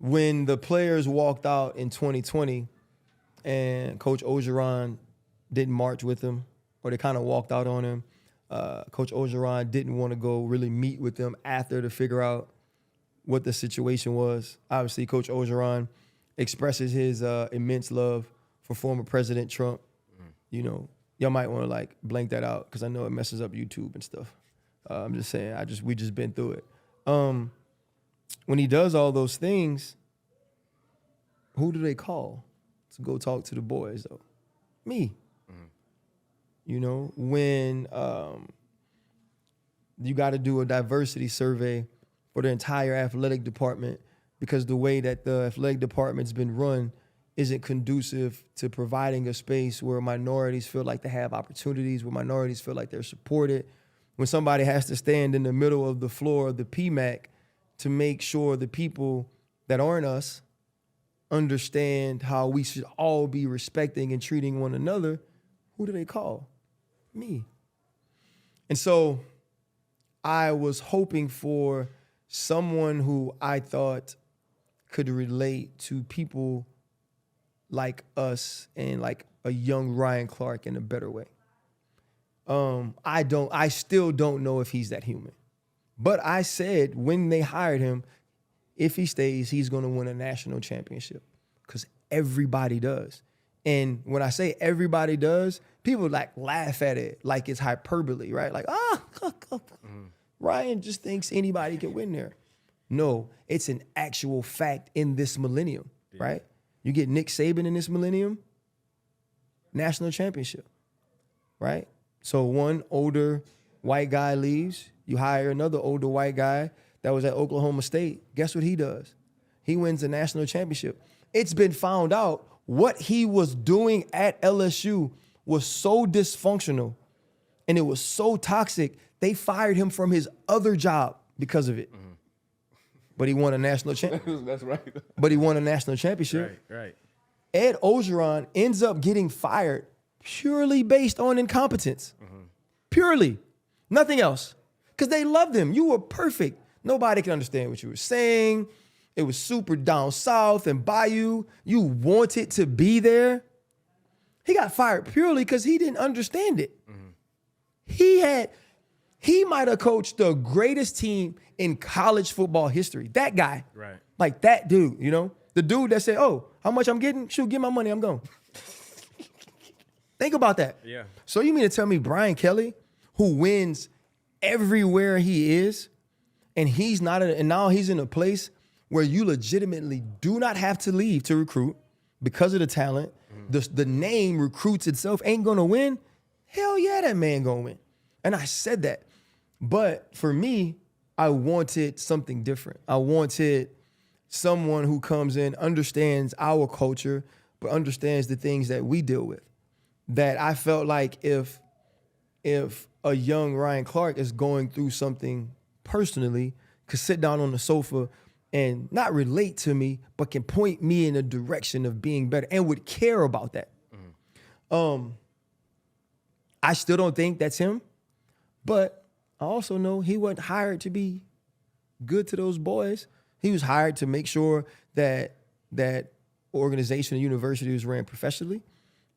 when the players walked out in 2020 and Coach Orgeron didn't march with them, or they kind of walked out on him, Coach Orgeron didn't want to go really meet with them after to figure out what the situation was. Obviously, Coach Orgeron expresses his immense love for former President Trump. You know, y'all might want to like blank that out because I know it messes up YouTube and stuff. I'm just saying, we just been through it. When he does all those things, who do they call to go talk to the boys though? Me. You know, when you got to do a diversity survey for the entire athletic department because the way that the athletic department's been run isn't conducive to providing a space where minorities feel like they have opportunities, where minorities feel like they're supported. When somebody has to stand in the middle of the floor of the PMAC to make sure the people that aren't us understand how we should all be respecting and treating one another, who do they call? Me. And so I was hoping for someone who I thought could relate to people like us and like a young Ryan Clark in a better way. I still don't know if he's that human. But I said when they hired him, if he stays, he's going to win a national championship because everybody does. And when I say everybody does, people like laugh at it like it's hyperbole, right? Like, Ryan just thinks anybody can win there. No, it's an actual fact in this millennium, right? You get Nick Saban in this millennium, national championship, right? So one older white guy leaves, you hire another older white guy that was at Oklahoma State. Guess what he does? He wins a national championship. It's been found out what he was doing at LSU was so dysfunctional and it was so toxic, they fired him from his other job because of it. But he won a national championship. That's right. But he won a national championship. Right. Ed Orgeron ends up getting fired purely based on incompetence. Purely. Nothing else. Because they loved him. You were perfect. Nobody could understand what you were saying. It was super down south and Bayou. You wanted to be there. He got fired purely because he didn't understand it. He might have coached the greatest team in college football history. That guy. Right. Like that dude, you know? The dude that said, oh, how much I'm getting? Shoot, get my money, I'm gone. Think about that. Yeah. So you mean to tell me Brian Kelly, who wins everywhere he is, and he's not and now he's in a place where you legitimately do not have to leave to recruit because of the talent. The name recruits itself ain't gonna win. Hell yeah, that man gonna win. And I said that. But for me, I wanted something different. I wanted someone who comes in, understands our culture, but understands the things that we deal with. That I felt like if a young Ryan Clark is going through something personally, could sit down on the sofa and not relate to me, but can point me in a direction of being better and would care about that. I still don't think that's him, but I also know he wasn't hired to be good to those boys. He was hired to make sure that that organization, the university, was ran professionally,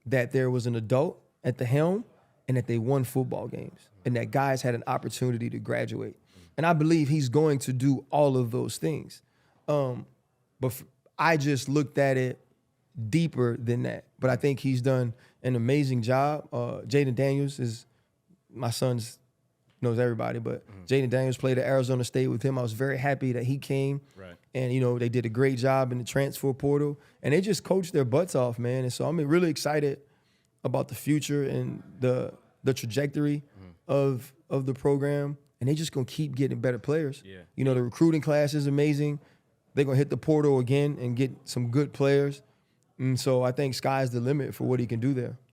that there was an adult at the helm, and that they won football games, and that guys had an opportunity to graduate. And I believe he's going to do all of those things. I just looked at it deeper than that. But I think he's done an amazing job. Jaden Daniels is my son's, knows everybody, but Jaden Daniels played at Arizona State with him. I was very happy that he came. Right. And, you know, they did a great job in the transfer portal. And they just coached their butts off, man. And so I'm really excited about the future and the trajectory of the program. And they're just going to keep getting better players. Yeah. You know, the recruiting class is amazing. They're going to hit the portal again and get some good players. And so I think sky's the limit for what he can do there.